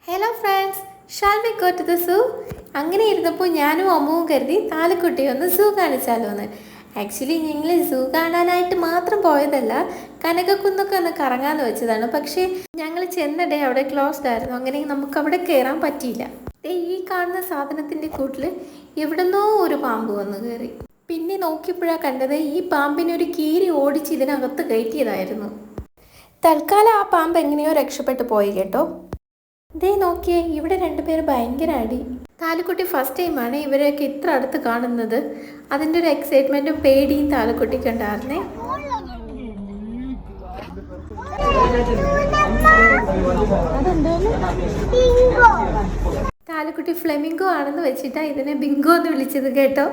Hello friends, shall we go to the zoo? അങ്ങനെ ഇരുന്നപ്പോൾ ഞാനും അമ്മുവും കരുതി താലക്കുട്ടിയെ ഒന്ന് സൂ കാണിച്ചാലോ എന്ന്. ആക്ച്വലി ഞങ്ങൾ സൂ കാണാനായിട്ട് മാത്രം പോയതല്ല, കനകക്കുന്നൊക്കെ ഒന്ന് കറങ്ങാമെന്ന് വെച്ചതാണ്. പക്ഷേ ഞങ്ങൾ ചെന്നിടെ അവിടെ ക്ലോസ്ഡ് ആയിരുന്നു. അങ്ങനെ നമുക്ക് അവിടെ കയറാൻ പറ്റിയില്ല. ഈ കാണുന്ന സാധനത്തിൻ്റെ കൂട്ടിൽ എവിടെന്നോ ഒരു പാമ്പ് വന്ന് കയറി. പിന്നെ നോക്കിയപ്പോഴാണ് കണ്ടത് ഈ പാമ്പിനൊരു കീരി ഓടിച്ച് ഇതിനകത്ത് കയറ്റിയതായിരുന്നു. തൽക്കാലം ആ പാമ്പ് എങ്ങനെയോ രക്ഷപ്പെട്ടു പോയി കേട്ടോ. ദേ നോക്കിയേ, ഇവിടെ രണ്ടുപേർ ഭയങ്കര അടി. താലക്കുട്ടി ഫസ്റ്റ് ടൈമാണ് ഇവരെയൊക്കെ ഇത്ര അടുത്ത് കാണുന്നത്. അതിൻ്റെ ഒരു എക്സൈറ്റ്മെൻറ്റും പേടിയും താലക്കുട്ടിക്ക് ഉണ്ടായിരുന്നേ. താലക്കുട്ടി ഫ്ലെമിംഗോ ആണെന്ന് വെച്ചിട്ടാണ് ഇതിനെ ബിങ്കോ എന്ന് വിളിച്ചത് കേട്ടോ.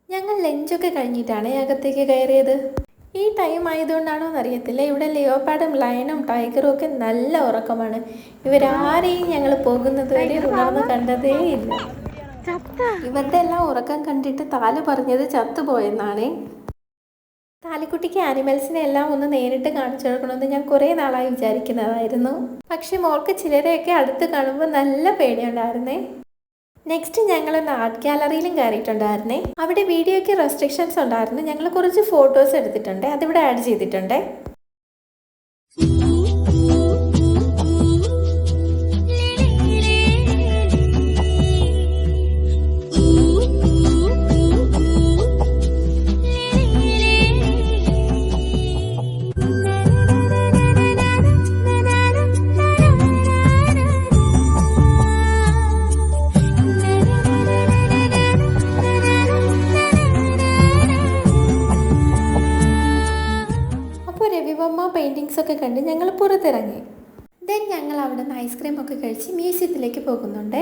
ഞങ്ങൾ ലഞ്ചൊക്കെ കഴിഞ്ഞിട്ടാണ് അകത്തേക്ക് കയറിയത്. ഈ ടൈം ആയതുകൊണ്ടാണോ എന്നറിയത്തില്ല, ഇവിടെ ലിയോപാഡും ലയനും ടൈഗറും ഒക്കെ നല്ല ഉറക്കമാണ്. ഇവരാരെയും ഞങ്ങൾ പോകുന്നത് വരെ ഉണർന്ന് കണ്ടതേ ഇല്ല. ഇവരുടെ എല്ലാം ഉറക്കം കണ്ടിട്ട് താല് പറഞ്ഞത് ചത്തുപോയെന്നാണ്. താലിക്കുട്ടിക്ക് ആനിമൽസിനെ എല്ലാം ഒന്ന് നേരിട്ട് കാണിച്ചു കൊടുക്കണമെന്ന് ഞാൻ കുറേ നാളായി വിചാരിക്കുന്നതായിരുന്നു. പക്ഷെ മോൾക്ക് ചിലരെയൊക്കെ അടുത്ത് കാണുമ്പോൾ നല്ല പേടിയുണ്ടായിരുന്നേ. നെക്സ്റ്റ് ഞങ്ങളൊന്ന് ആർട്ട് ഗാലറിയിലും കയറിയിട്ടുണ്ടായിരുന്നേ. അവിടെ വീഡിയോയ്ക്ക് റെസ്ട്രിക്ഷൻസ് ഉണ്ടായിരുന്നു. ഞങ്ങൾ കുറച്ച് ഫോട്ടോസ് എടുത്തിട്ടുണ്ട്, അതിവിടെ ആഡ് ചെയ്തിട്ടുണ്ട്. രവിവർമ്മ പെയിൻറ്റിങ്സ് ഒക്കെ കണ്ട് ഞങ്ങൾ പുറത്തിറങ്ങി. ദെൻ ഞങ്ങൾ അവിടെ നിന്ന് ഐസ്ക്രീം ഒക്കെ കഴിച്ച് മ്യൂസിയത്തിലേക്ക് പോകുന്നുണ്ട്.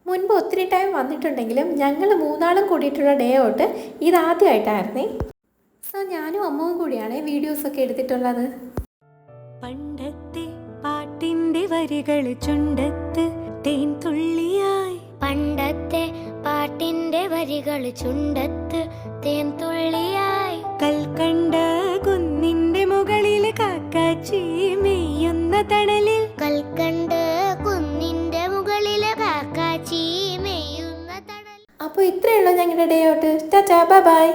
മുൻപ് ഒത്തിരി ടൈം വന്നിട്ടുണ്ടെങ്കിലും ഞങ്ങൾ മൂന്നാളും കൂടിയിട്ടുള്ള ഡേ ഔട്ട് ഇതാദ്യമായിട്ടായിരുന്നേ. സോ ഞാനും അമ്മവും കൂടിയാണ് വീഡിയോസൊക്കെ എടുത്തിട്ടുള്ളത്. പണ്ടത്തെ പാട്ടിൻ്റെ വരികൾ ചുണ്ടത്ത് തേൻ തുള്ളിയായി, പണ്ടത്തെ പാട്ടിൻ്റെ വരികൾ ചുണ്ടത്ത് തേൻ തുള്ളിയായി, കൽക്കണ്ട കുന്നിന്റെ മുകളിൽ കാക്കാച്ചി മെയ്യുന്ന തണലിൽ, കൽക്കണ്ട് കുന്നിന്റെ മുകളിൽ കാക്കാച്ചി മെയ്യുന്ന തണൽ. അപ്പോൾ ഇത്രയേ ഉള്ളൂ ഞങ്ങളുടെ day out. Tata, bye bye.